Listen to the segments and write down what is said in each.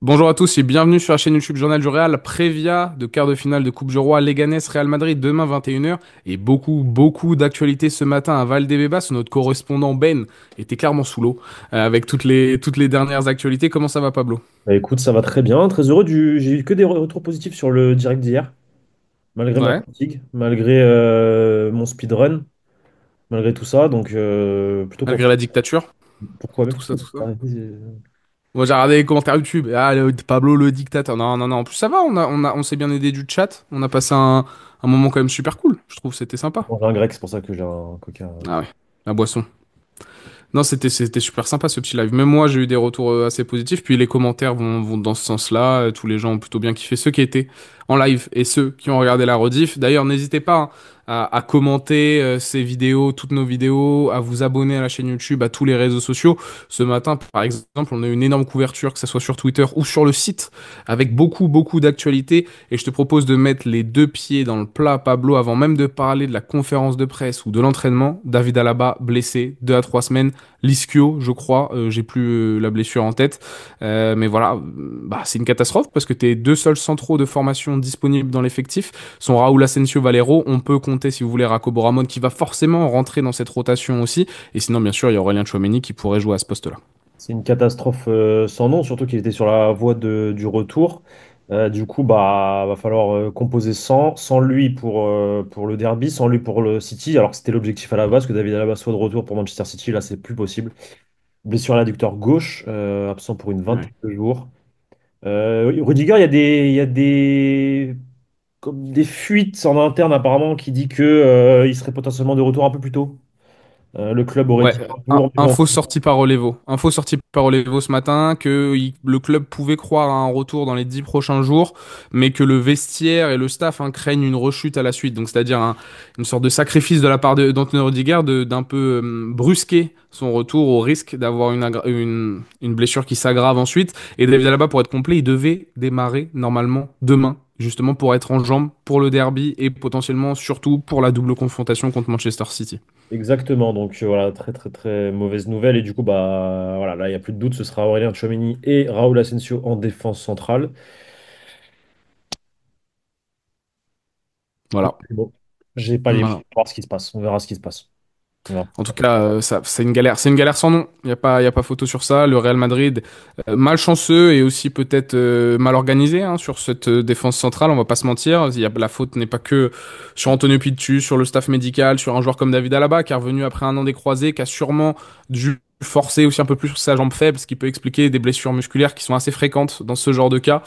Bonjour à tous et bienvenue sur la chaîne YouTube Journal du Real. Prévia de quart de finale de Coupe du Roi, Leganés Real Madrid demain 21h et beaucoup d'actualités ce matin à Valdebebas. Notre correspondant Ben était clairement sous l'eau avec toutes les dernières actualités. Comment ça va, Pablo? Bah écoute, ça va très bien. Très heureux J'ai eu que des retours positifs sur le direct d'hier, malgré ma Ouais, fatigue, malgré mon speedrun, malgré tout ça. Donc, plutôt malgré content. la dictature, Pourquoi? Mais tout ça, pourquoi? tout ça. Moi j'ai regardé les commentaires YouTube. Ah, Pablo le dictateur. Non, non, non. En plus ça va, on s'est bien aidé du chat. On a passé un moment quand même super cool. Je trouve que c'était sympa. J'ai un grec, c'est pour ça que j'ai un coca. Ah ouais, la boisson. Non, c'était super sympa ce petit live. Même moi, j'ai eu des retours assez positifs. Puis les commentaires vont dans ce sens-là. Tous les gens ont plutôt bien kiffé. Ceux qui étaient en live et ceux qui ont regardé la rediff. D'ailleurs, n'hésitez pas hein, à commenter ces vidéos, toutes nos vidéos, à vous abonner à la chaîne YouTube, à tous les réseaux sociaux. Ce matin, par exemple, on a eu une énorme couverture, que ce soit sur Twitter ou sur le site, avec beaucoup d'actualités. Et je te propose de mettre les deux pieds dans le plat, Pablo, avant même de parler de la conférence de presse ou de l'entraînement. David Alaba, blessé, 2 à 3 semaines. L'ischio, je crois, j'ai plus la blessure en tête. Mais voilà, bah, c'est une catastrophe parce que tes deux seuls centraux de formation disponibles dans l'effectif sont Raúl Asensio Valero. On peut compter, si vous voulez, Jacobo Ramon qui va forcément rentrer dans cette rotation aussi. Et sinon, bien sûr, il y a Aurélien Tchouameni qui pourrait jouer à ce poste-là. C'est une catastrophe sans nom, surtout qu'il était sur la voie du retour. Du coup, bah, va falloir composer sans lui pour le derby, sans lui pour le City, alors que c'était l'objectif à la base, que David Alaba soit de retour pour Manchester City. Là, c'est plus possible. Blessure à l'adducteur gauche, absent pour une vingtaine Ouais. de jours. Oui, Rudiger, comme des fuites en interne apparemment qui dit que, il serait potentiellement de retour un peu plus tôt. Le club aurait Ouais, dit un jour, mais bon. info sortie par Olevo. Info sortie par Olevo ce matin que le club pouvait croire à un retour dans les 10 prochains jours, mais que le vestiaire et le staff hein, craignent une rechute à la suite. Donc c'est-à-dire une sorte de sacrifice de la part d'Anthony Rudiger d'un peu brusquer son retour au risque d'avoir une blessure qui s'aggrave ensuite. Et David Alaba, pour être complet, il devait démarrer normalement demain, justement pour être en jambes pour le derby et potentiellement surtout pour la double confrontation contre Manchester City. Exactement, donc voilà, très mauvaise nouvelle. Et du coup, bah voilà, là, il n'y a plus de doute, ce sera Aurélien Tchouameni et Raúl Asensio en défense centrale. Voilà. Bon, j'ai pas les Voilà. chiffres, on va voir ce qui se passe, on verra ce qui se passe. On verra. En tout cas, c'est une galère. C'est une galère sans nom. Il y a pas photo sur ça. Le Real Madrid, malchanceux et aussi peut-être mal organisé hein, sur cette défense centrale. On va pas se mentir. La faute n'est pas que sur Antonio Picchu, sur le staff médical, sur un joueur comme David Alaba qui est revenu après un an des croisés, qui a sûrement dû forcer aussi un peu plus sur sa jambe faible, ce qui peut expliquer des blessures musculaires qui sont assez fréquentes dans ce genre de cas.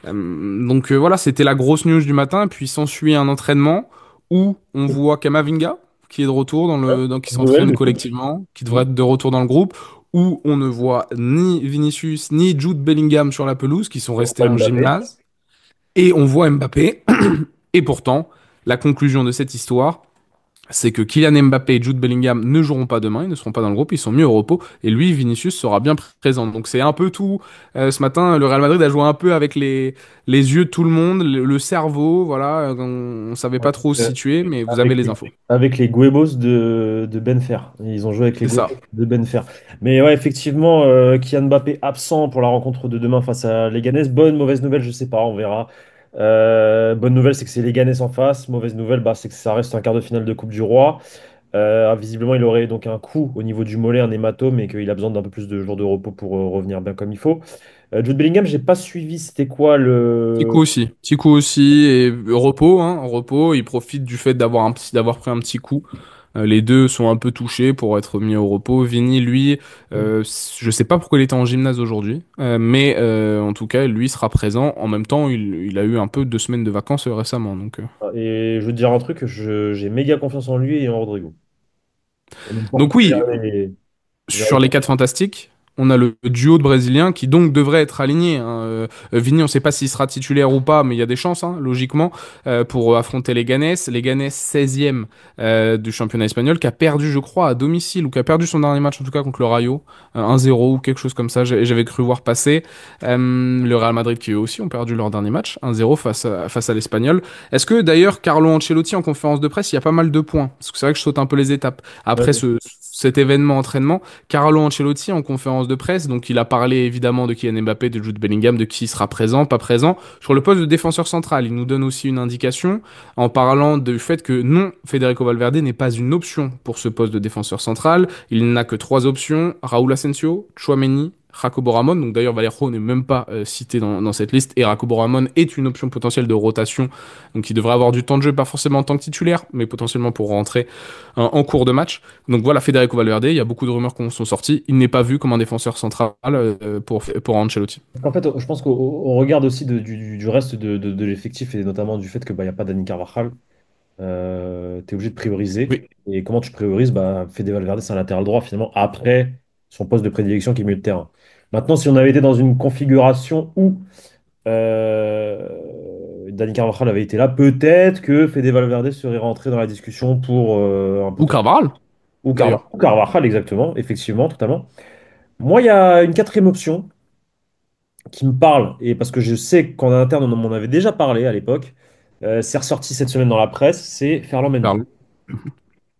Donc voilà, c'était la grosse news du matin. Puis s'ensuit un entraînement où on voit Kamavinga qui est de retour Ouais, qui bonne nouvelle, s'entraîne du coup. collectivement, qui Mm. devrait être de retour dans le groupe, où on ne voit ni Vinicius ni Jude Bellingham sur la pelouse, qui sont Toujours restés pas en Mbappé. gymnase, et on voit Mbappé. Et pourtant, la conclusion de cette histoire, c'est que Kylian Mbappé et Jude Bellingham ne joueront pas demain, ils ne seront pas dans le groupe, ils sont mis au repos, et lui, Vinicius, sera bien présent. Donc c'est un peu tout. Ce matin, le Real Madrid a joué un peu avec les yeux de tout le monde, le cerveau, voilà, on savait pas trop se Euh, situer, mais vous avez Avec les les, infos. avec les Guebos de Benfer. Ils ont joué avec les C'est ça. Guebos de Benfer. Mais ouais, effectivement, Kylian Mbappé absent pour la rencontre de demain face à Leganés. Bonne, mauvaise nouvelle, je sais pas, on verra. Bonne nouvelle, c'est que c'est Leganés en face. Mauvaise nouvelle, bah, c'est que ça reste un quart de finale de Coupe du Roi. Visiblement, il aurait donc un coup au niveau du mollet, un hématome, et qu'il a besoin d'un peu plus de jours de repos pour revenir bien comme il faut. Jude Bellingham, j'ai pas suivi, c'était quoi le. Petit coup aussi, et repos, hein, repos, il profite du fait d'avoir pris un petit coup. Les deux sont un peu touchés pour être mis au repos. Vini, lui, je sais pas pourquoi il était en gymnase aujourd'hui, mais en tout cas, lui sera présent. En même temps, il a eu un peu 2 semaines de vacances récemment, Et je veux te dire un truc, j'ai méga confiance en lui et en Rodrigo. Honnêtement, donc oui, je verrai sur les quatre fantastiques, on a le duo de Brésiliens qui donc devrait être aligné, hein. Vini, on ne sait pas s'il sera titulaire ou pas, mais il y a des chances, hein, logiquement, pour affronter les Ganes. Les Ganes 16e du championnat espagnol, qui a perdu, je crois, à domicile, ou qui a perdu son dernier match, en tout cas, contre le Rayo, 1-0 ou quelque chose comme ça, j'avais cru voir passer. Le Real Madrid, qui eux aussi ont perdu leur dernier match, 1-0 face à l'Espagnol. Est-ce que d'ailleurs, Carlo Ancelotti, en conférence de presse, il y a pas mal de points? Parce que c'est vrai que je saute un peu les étapes. Après Ouais. cet événement entraînement, Carlo Ancelotti en conférence de presse, donc il a parlé évidemment de Kylian Mbappé, de Jude Bellingham, de qui sera présent, pas présent. Sur le poste de défenseur central, il nous donne aussi une indication en parlant du fait que non, Federico Valverde n'est pas une option pour ce poste de défenseur central. Il n'a que trois options, Raúl Asensio, Tchouaméni, Jacobo Ramon. Donc d'ailleurs, Valero n'est même pas cité dans cette liste. Et Jacobo Ramon est une option potentielle de rotation. Donc il devrait avoir du temps de jeu, pas forcément en tant que titulaire, mais potentiellement pour rentrer en cours de match. Donc voilà, Federico Valverde, il y a beaucoup de rumeurs qui sont sorties. Il n'est pas vu comme un défenseur central pour Ancelotti. En fait, je pense qu'au regard aussi du reste de l'effectif et notamment du fait que bah, y a pas Dani Carvajal, tu es obligé de prioriser. Oui, Et comment tu priorises? Bah, Fede Valverde, c'est un latéral droit finalement, après son poste de prédilection qui est milieu de terrain. Maintenant, si on avait été dans une configuration où Dani Carvajal avait été là, peut-être que Fede Valverde serait rentré dans la discussion pour un ou potentiel. Carvajal, d'ailleurs. Ou Carvajal, exactement, effectivement, totalement. Moi, il y a une quatrième option qui me parle, et parce que je sais qu'en interne, on m'en avait déjà parlé à l'époque, c'est ressorti cette semaine dans la presse, c'est Ferland Mendy. Ferland.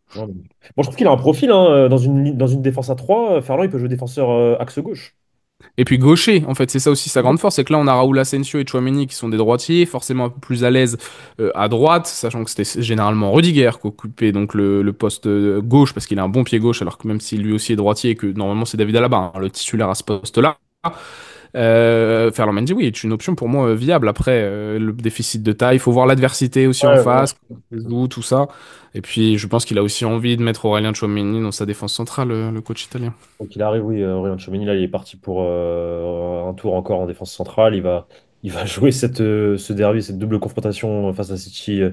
Ferland Mendy. Bon, je trouve qu'il a un profil, hein, dans une défense à 3. Ferland, il peut jouer défenseur axe gauche. Et puis gaucher, en fait, c'est ça aussi sa grande force, c'est que là on a Raúl Asensio et Tchouaméni qui sont des droitiers, forcément un peu plus à l'aise à droite, sachant que c'était généralement Rudiger qui occupait donc le poste gauche parce qu'il a un bon pied gauche, alors que même si lui aussi est droitier et que normalement c'est David Alaba, hein, le titulaire à ce poste-là. Ferland Mendy, oui, est une option pour moi viable. Après, le déficit de taille, il faut voir l'adversité aussi en Ouais, voilà. face, tout ça. Et puis, je pense qu'il a aussi envie de mettre Aurélien Tchouaméni dans sa défense centrale, le coach italien. Donc il arrive, oui, Aurélien Tchouaméni, là, il est parti pour un tour encore en défense centrale. Il va jouer ce derby, cette double confrontation face à City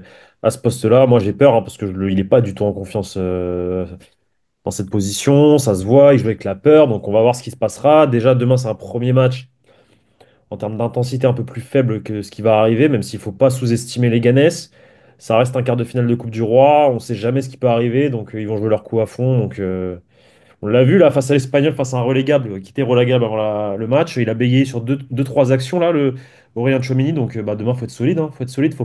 à ce poste-là. Moi, j'ai peur, hein, parce que il n'est pas du tout en confiance dans cette position. Ça se voit, il joue avec la peur. Donc on va voir ce qui se passera. Déjà, demain, c'est un premier match en termes d'intensité un peu plus faible que ce qui va arriver, même s'il ne faut pas sous-estimer les Ganes. Ça reste un quart de finale de Coupe du Roi. On ne sait jamais ce qui peut arriver. Donc ils vont jouer leur coup à fond. Donc. On l'a vu là face à l'Espagnol, face à un relégable qui était relégable avant le match. Il a bégayé sur deux, trois actions là, le Aurélien Tchouaméni. Donc bah, demain, faut être solide. Hein. Faut être solide. Faut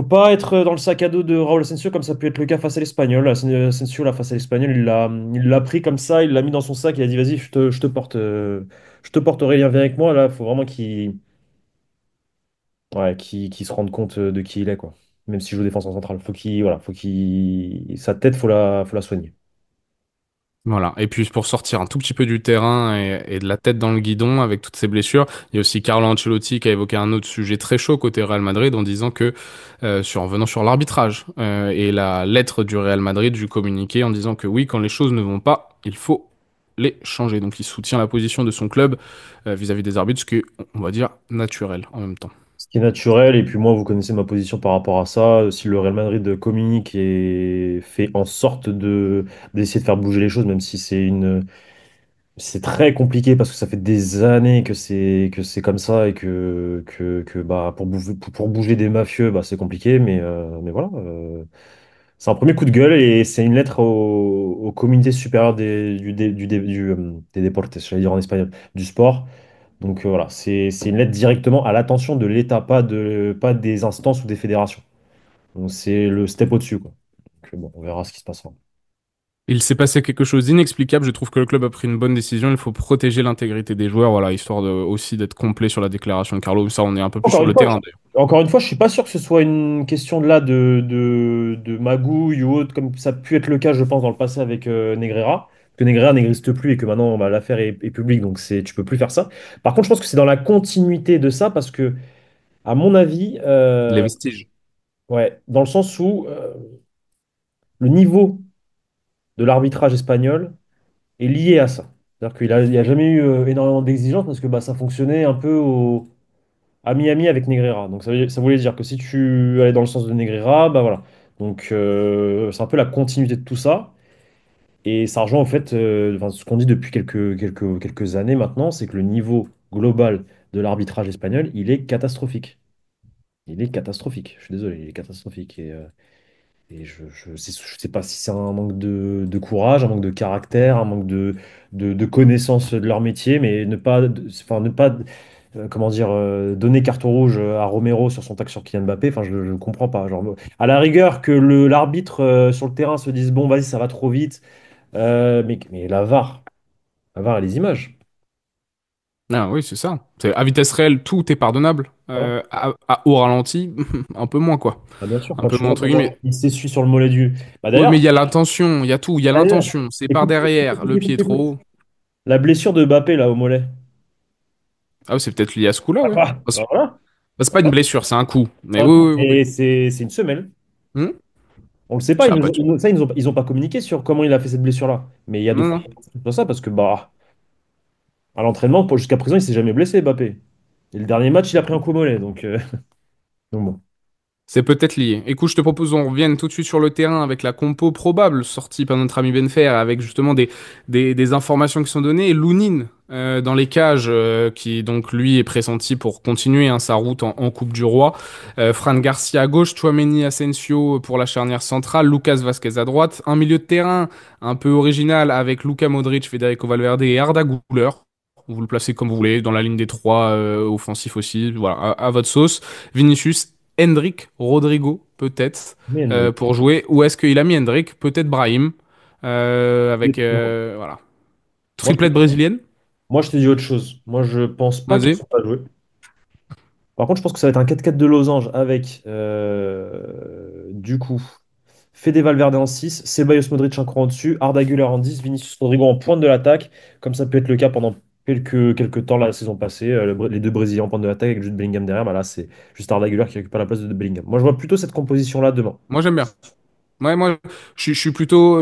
pas être dans le sac à dos de Raúl Asensio comme ça peut être le cas face à l'Espagnol. Asensio là face à l'Espagnol, il l'a pris comme ça, il l'a mis dans son sac. Il a dit vas-y, je te porte Aurélien, viens avec moi. Là, faut vraiment qu'il se rende compte de qui il est quoi. Même s'il joue défenseur central, faut qu'il sa tête, faut la soigner. Voilà. Et puis pour sortir un tout petit peu du terrain et de la tête dans le guidon avec toutes ces blessures, il y a aussi Carlo Ancelotti qui a évoqué un autre sujet très chaud côté Real Madrid en disant que, en venant sur l'arbitrage et la lettre du Real Madrid, du communiqué en disant que oui, quand les choses ne vont pas, il faut les changer. Donc il soutient la position de son club vis-à-vis des arbitres, ce qui est, on va dire, naturel en même temps. Ce qui est naturel, et puis moi, vous connaissez ma position par rapport à ça. Si le Real Madrid communique et fait en sorte d'essayer de faire bouger les choses, même si c'est très compliqué parce que ça fait des années que c'est comme ça et que bah, pour bouger des mafieux, bah, c'est compliqué, mais voilà. C'est un premier coup de gueule et c'est une lettre au comité supérieur des deportes, j'allais dire en espagnol, du sport. Donc voilà, c'est une lettre directement à l'attention de l'État, pas des instances ou des fédérations. Donc c'est le step au-dessus, quoi. Donc bon, on verra ce qui se passera. Il s'est passé quelque chose d'inexplicable. Je trouve que le club a pris une bonne décision. Il faut protéger l'intégrité des joueurs, voilà, histoire aussi d'être complet sur la déclaration de Carlo. Ça, on est un peu plus Encore sur une le fois, terrain, d'ailleurs. encore une fois, je suis pas sûr que ce soit une question de là de magouille ou autre, comme ça a pu être le cas, je pense, dans le passé avec Negreira. Que Negreira n'existe plus et que maintenant bah, l'affaire est publique, donc tu peux plus faire ça. Par contre, je pense que c'est dans la continuité de ça parce que, à mon avis, Les vestiges. ouais, dans le sens où le niveau de l'arbitrage espagnol est lié à ça. C'est-à-dire il y a jamais eu énormément d'exigences parce que bah, ça fonctionnait un peu à mi-ami avec Negreira. Donc ça voulait dire que si tu allais dans le sens de Negreira, bah voilà. Donc c'est un peu la continuité de tout ça. Et ça rejoint en fait enfin, ce qu'on dit depuis quelques années maintenant, c'est que le niveau global de l'arbitrage espagnol, il est catastrophique. Il est catastrophique. Je suis désolé, il est catastrophique. Et je sais pas si c'est un manque de courage, un manque de caractère, un manque de connaissance de leur métier, mais ne pas, enfin, ne pas comment dire, donner carton rouge à Romero sur son tacle sur Kylian Mbappé. Enfin, je ne comprends pas. Genre, à la rigueur, que l'arbitre sur le terrain se dise, bon, vas-y, ça va trop vite. Mais la VAR, et les images. Ah oui, c'est ça. À vitesse réelle, tout est pardonnable. Voilà. Au ralenti, un peu moins, quoi. Ah, bien sûr, Un quand peu tu moins, vois entre comment guillemets. il s'essuie sur le mollet du. Bah, Oui, mais il d'ailleurs, y a l'intention, il y a tout, il y a d'ailleurs, l'intention. C'est par écoute, derrière, le pied écoute. trop. La blessure de Mbappé, là, au mollet. Ah, oui, c'est peut-être lié à ce coup-là, Ah, ouais. bah, Parce- voilà. C'est pas une blessure, c'est un coup. C'est Mais un oui, coup. oui, oui. Et c'est une semelle. Oui. On le sait pas, Ça, bah, ça, ils ont pas communiqué sur comment il a fait cette blessure-là. Mais il y a de non, fortes non. chances pour ça parce que bah à l'entraînement, jusqu'à présent, il s'est jamais blessé, Mbappé. Et le dernier match, il a pris un coup au mollet. Donc bon. C'est peut-être lié. Écoute, je te propose qu'on revienne tout de suite sur le terrain avec la compo probable sortie par notre ami Benfer, avec justement des informations qui sont données. Et Lounine dans les cages, qui donc lui est pressenti pour continuer sa route en Coupe du Roi. Fran Garcia à gauche, Tchouaméni Asensio pour la charnière centrale, Lucas Vasquez à droite. Un milieu de terrain un peu original avec Luka Modric, Federico Valverde et Arda Güler. Vous le placez comme vous voulez, dans la ligne des trois offensifs aussi. Voilà, à votre sauce. Vinicius Hendrick, Rodrigo, peut-être, Mais Hendrick. pour jouer. Ou est-ce qu'il a mis Hendrick? Peut-être Brahim. Avec, voilà. Moi, je te Triplette brésilienne. moi, je te dis autre chose. Moi, je pense pas qu'ils Vas-y. sont pas joués. Par contre, je pense que ça va être un 4-4 de losange avec du coup Fede Valverde en 6, Ceballos Modric un cran au-dessus, Arda Güler en 10, Vinicius Rodrigo en pointe de l'attaque, comme ça peut être le cas pendant quelques temps la saison passée, les deux Brésiliens en pointe de l'attaque avec Jude Bellingham derrière, bah là c'est juste Arda Güler qui récupère la place de Bellingham. Moi je vois plutôt cette composition-là demain. Moi, j'aime bien. Ouais, moi, je suis plutôt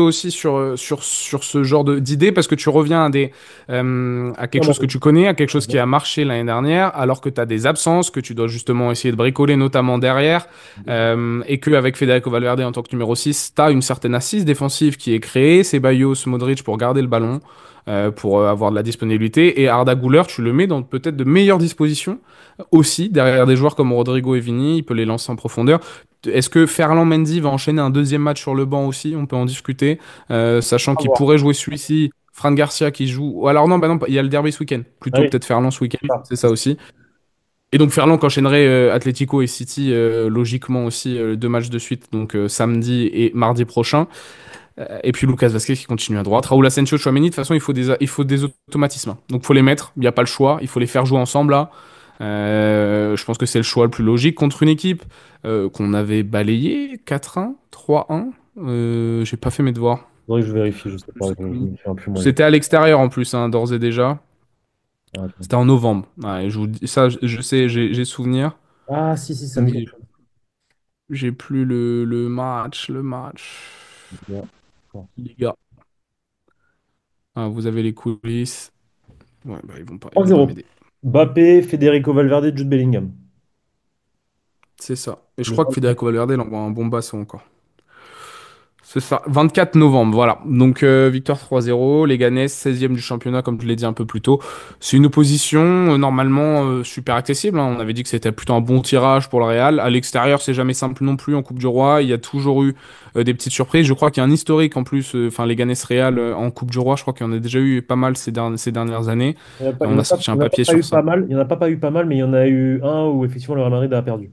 aussi sur ce genre d'idée parce que tu reviens à quelque Ah, chose que moi, tu connais, à quelque chose qui a marché l'année dernière, alors que tu as des absences, que tu dois justement essayer de bricoler, notamment derrière, et qu'avec Federico Valverde en tant que numéro 6 tu as une certaine assise défensive qui est créée, c'est Ceballos, Modric pour garder le ballon, pour avoir de la disponibilité, et Arda Güler, tu le mets dans peut-être de meilleures dispositions aussi, derrière des joueurs comme Rodrigo et Vini, il peut les lancer en profondeur. Est-ce que Ferland Mendy va enchaîner un deuxième match sur le banc aussi? On peut en discuter, sachant à qu'il voir. pourrait jouer celui-ci. Fran Garcia qui joue. Ou alors non, bah non, il y a le derby ce week-end. Ah Plutôt oui, peut-être Ferland ce c'est week-end, ça. c'est ça aussi. Et donc Ferland qui enchaînerait Atlético et City logiquement aussi deux matchs de suite, donc samedi et mardi prochain. Et puis Lucas Vasquez qui continue à droite. Raúl Asensio, Tchouaméni, de toute façon il faut des automatismes, hein. Donc faut les mettre, il n'y a pas le choix, il faut les faire jouer ensemble là. Je pense que c'est le choix le plus logique contre une équipe qu'on avait balayée 4-1, 3-1. J'ai pas fait mes devoirs. Faudrait que je vérifie, je sais Je pas, sais je plus. me souviens plus moi. C'était à l'extérieur en plus, hein, d'ores et déjà. Ah, attends. C'était en novembre. Ouais, je vous dis ça, je sais, j'ai souvenir. Ah, si, si, ça me Mais dit quelque chose. j'ai plus le match, le match. Bien. Bon. Les gars, ah, vous avez les coulisses. Ouais, bah ils vont pas 3-0. m'aider. Mbappé, Federico Valverde, Jude Bellingham. C'est ça. Et je Le crois que 24. Federico Valverde, il envoie un bon basson encore. C'est ça, 24 novembre, voilà. Donc victoire 3-0, Leganés 16e du championnat, comme je l'ai dit un peu plus tôt. C'est une opposition normalement super accessible, hein. On avait dit que c'était plutôt un bon tirage pour le Real. À l'extérieur, c'est jamais simple non plus en Coupe du Roi. Il y a toujours eu des petites surprises. Je crois qu'il y a un historique en plus, enfin Leganés Real en Coupe du Roi. Je crois qu'il y en a déjà eu pas mal ces dernières années. Il y en On a a pas, sorti il un y en a pas papier pas sur eu pas ça. mal. Il y en a pas eu pas mal, mais il y en a eu un où effectivement le Real Madrid a perdu.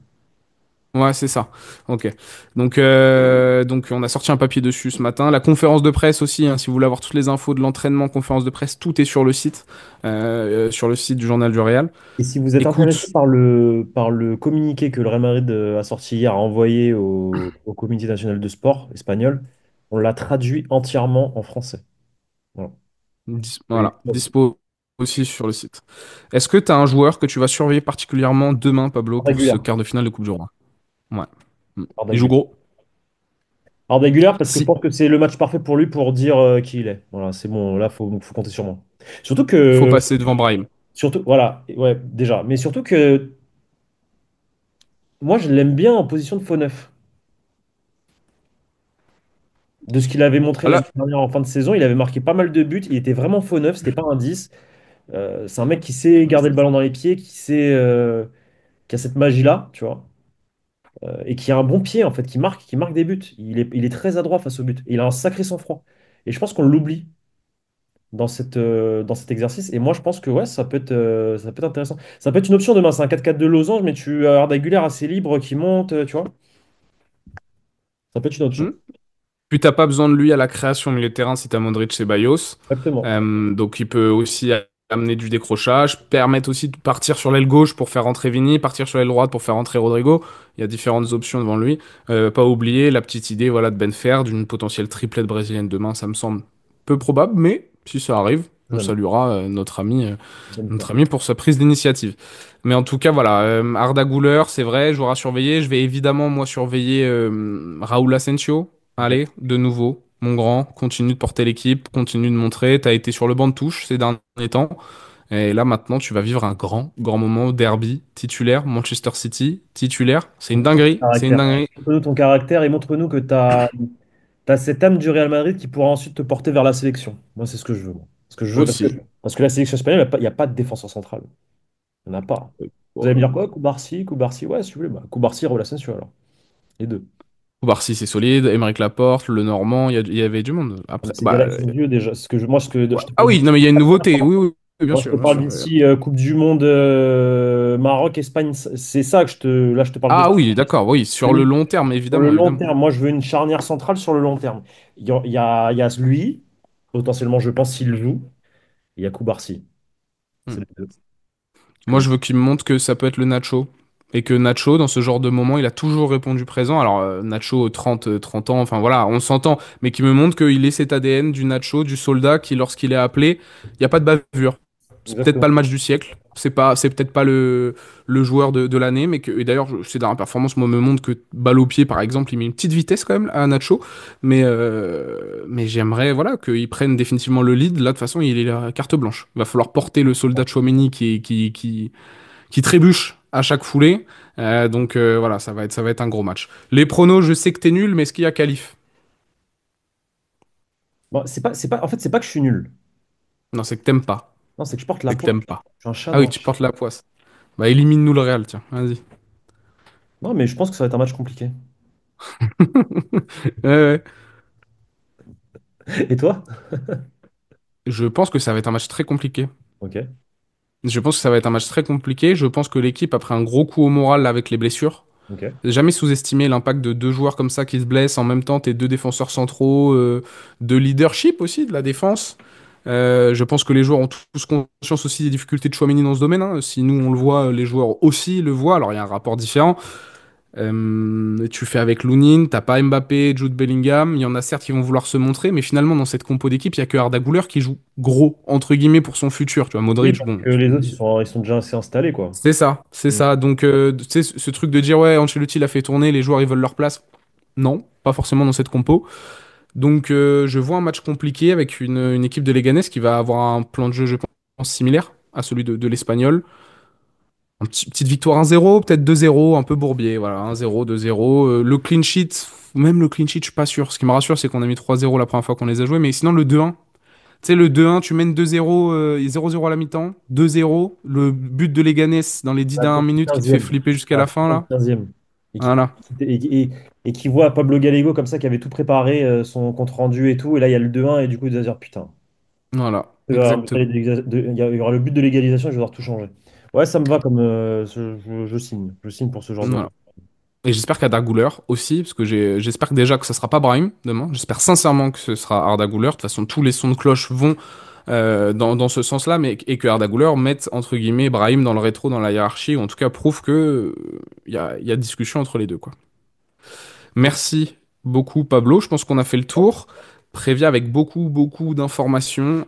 Ouais, c'est ça. Ok. Donc on a sorti un papier dessus ce matin. La conférence de presse aussi, hein, si vous voulez avoir toutes les infos de l'entraînement, conférence de presse, tout est sur le site du Journal du Real. Et si vous êtes intéressé Écoute, par le communiqué que le Real Madrid a sorti hier, a envoyé au Comité national de sport espagnol, on l'a traduit entièrement en français. Voilà. Et voilà, dispo aussi sur le site. Est-ce que tu as un joueur que tu vas surveiller particulièrement demain, Pablo, pour ce régulière. quart de finale de Coupe du Roi? Ouais. Mm. Il joue Régulière. gros? Régulière parce que je Si. pense que c'est le match parfait pour lui pour dire qui il est. Voilà, c'est bon, là, faut compter sur moi. Surtout Faut que, passer devant Brahim. voilà, ouais, déjà. Mais surtout que moi, je l'aime bien en position de faux neuf. De ce qu'il avait montré Ah l'année là, dernière en fin de saison, il avait marqué pas mal de buts. Il était vraiment faux neuf, c'était pas un 10. C'est un mec qui sait garder le ballon dans les pieds, qui a cette magie-là, tu vois, et qui a un bon pied, en fait, qui marque des buts. Il est très adroit face au but. Et il a un sacré sang-froid. Et je pense qu'on l'oublie. dans cet exercice. Et moi, je pense que ouais, ça peut être intéressant. Ça peut être une option demain. C'est un 4-4 de losange, mais tu as Arda Güler assez libre qui monte, tu vois. Ça peut être une option. Hmm. Puis t'as pas besoin de lui à la création milieu de terrain si t'as Modric et Ceballos. Exactement. Donc il peut aussi amener du décrochage, permettre aussi de partir sur l'aile gauche pour faire rentrer Vini, partir sur l'aile droite pour faire rentrer Rodrigo. Il y a différentes options devant lui. Pas oublier la petite idée voilà, de Ben Fer, d'une potentielle triplette brésilienne demain, ça me semble peu probable, mais si ça arrive, on Jeune. saluera Bonne notre faire. ami pour sa prise d'initiative. Mais en tout cas, voilà, Arda Güler, c'est vrai, joueur à surveiller. Je vais évidemment, moi, surveiller Raúl Asensio. Ok. Allez, de nouveau, mon grand, continue de porter l'équipe, continue de montrer. T'as été sur le banc de touche ces derniers temps. Et là, maintenant, tu vas vivre un grand, grand moment. Derby, titulaire, Manchester City, titulaire. C'est une Montre-nous ton dinguerie, c'est une caractère. dinguerie. Montre-nous ton caractère et montre-nous que tu as cette âme du Real Madrid qui pourra ensuite te porter vers la sélection. Moi, c'est ce que je veux, moi. Ce que je veux, Aussi. parce que la sélection espagnole, il n'y a pas de défenseur central. Il n'y en a pas. Vous allez me dire Bon, quoi? Koubarsi, ouais, si vous voulez. Bah, Koubarsi, Raúl Asensio, alors. Les deux. Barcy, c'est solide. Aymeric Laporte, le Normand, il y avait du monde. Mais Après, ces bah, gars-là, ils sont vieux déjà. Moi, je te ah parle oui, non, mais il y a une nouveauté. Oui, oui, oui, bien moi, je te sûr, bien parle sûr. d'ici Coupe du Monde Maroc, Espagne. C'est ça que là, je te parle de Ah ça. oui, d'accord, oui, sur le long terme, Sur le évidemment, long évidemment. terme, moi, je veux une charnière centrale sur le long terme. Il y a lui, potentiellement, je pense, s'il joue. Il y a Koubarsi. Hmm. C'est les deux. Moi, je veux qu'il me montre que ça peut être le Nacho. Et que Nacho, dans ce genre de moment, il a toujours répondu présent. Alors, Nacho, 30 ans, enfin voilà, on s'entend. Mais qui me montre qu'il est cet ADN du Nacho, du soldat, qui, lorsqu'il est appelé, il n'y a pas de bavure. C'est peut-être pas Exactement. le match du siècle. C'est peut-être pas le joueur de l'année. Mais que, et d'ailleurs, c'est dans la performance, moi, me montre que balle au pied, par exemple, il met une petite vitesse quand même à Nacho. Mais j'aimerais, voilà, qu'il prenne définitivement le lead. Là, de toute façon, il est la carte blanche. Il va falloir porter le soldat Tchouaméni qui trébuche à chaque foulée. Donc voilà, ça va être un gros match. Les pronos, je sais que t'es nul, mais est-ce qu'il y a qualif? Bon, en fait, c'est pas que je suis nul. Non, c'est que t'aimes pas. Non, c'est que je porte la C'est que poisse. t'aimes pas. Je suis un chat Ah oui, noir. tu portes la poisse. Bah élimine-nous le Real, tiens, vas-y. Non, mais je pense que ça va être un match compliqué. Ouais, ouais. Et toi? Je pense que ça va être un match très compliqué. Ok, Je pense que ça va être un match très compliqué. Je pense que l'équipe a pris un gros coup au moral là, avec les blessures. ok. Jamais sous-estimer l'impact de deux joueurs comme ça qui se blessent en même temps, tes deux défenseurs centraux, de leadership aussi de la défense. Je pense que les joueurs ont tous conscience aussi des difficultés de Tchouaméni dans ce domaine, hein. Si nous on le voit, les joueurs aussi le voient. Alors il y a un rapport différent. Tu fais avec Lounine, t'as pas Mbappé, Jude Bellingham. Il y en a certes qui vont vouloir se montrer, mais finalement dans cette compo d'équipe, il y a que Arda Güler qui joue gros entre guillemets pour son futur. Tu vois, Oui, Modric, parce bon, que les autres, ils sont déjà assez installés, quoi. c'est ça, c'est Mm. ça. Donc, tu sais, ce truc de dire, ouais, Ancelotti l'a fait tourner, les joueurs, ils veulent leur place. Non, pas forcément dans cette compo. Donc, je vois un match compliqué avec une équipe de Leganés qui va avoir un plan de jeu, je pense, similaire à celui de l'Espagnol. Petite victoire 1-0, peut-être 2-0, un peu bourbier. Voilà, 1-0, 2-0. Le clean sheet, même le clean sheet, je suis pas sûr. Ce qui me rassure, c'est qu'on a mis 3-0 la première fois qu'on les a joués. Mais sinon, le 2-1, tu sais, le 2-1, tu mènes 2-0, 0-0 à la mi-temps, 2-0, le but de Leganés dans les 10 À la dernières minutes qui te fait 75e. flipper jusqu'à À la la fin, là. 75e. Et qui, Voilà, et qui voit Pablo Gallego comme ça, qui avait tout préparé, son compte rendu et tout. Et là, il y a le 2-1, et du coup, il doit se dire, putain, voilà, il exactement. y aura le but de l'égalisation, je vais devoir tout changer. Ouais, ça me va comme. Je signe. Je signe pour ce genre de. Voilà. Et j'espère qu'Arda Güler aussi, parce que j'espère que déjà que ça sera pas Brahim demain. J'espère sincèrement que ce sera Arda Güler. De toute façon, tous les sons de cloche vont dans ce sens-là, mais et que Arda Güler mette entre guillemets Brahim dans le rétro, dans la hiérarchie, ou en tout cas prouve que il y a discussion entre les deux, quoi. Merci beaucoup, Pablo. Je pense qu'on a fait le tour. Prévia avec beaucoup, beaucoup d'informations.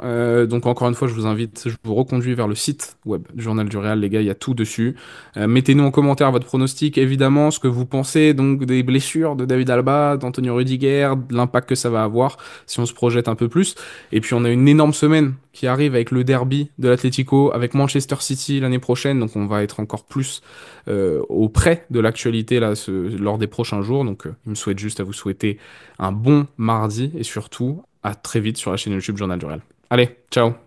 Donc, encore une fois, je vous invite, je vous reconduis vers le site web du Journal du Réal. Les gars, il y a tout dessus. Mettez-nous en commentaire votre pronostic, évidemment, ce que vous pensez donc des blessures de David Alba, d'Antonio Rudiger, de l'impact que ça va avoir si on se projette un peu plus. Et puis, on a une énorme semaine qui arrive avec le derby de l'Atlético, avec Manchester City l'année prochaine. Donc, on va être encore plus auprès de l'actualité là, lors des prochains jours. Donc, il me souhaite juste à vous souhaiter un bon mardi et surtout à très vite sur la chaîne YouTube Journal du Réal. Allez, ciao!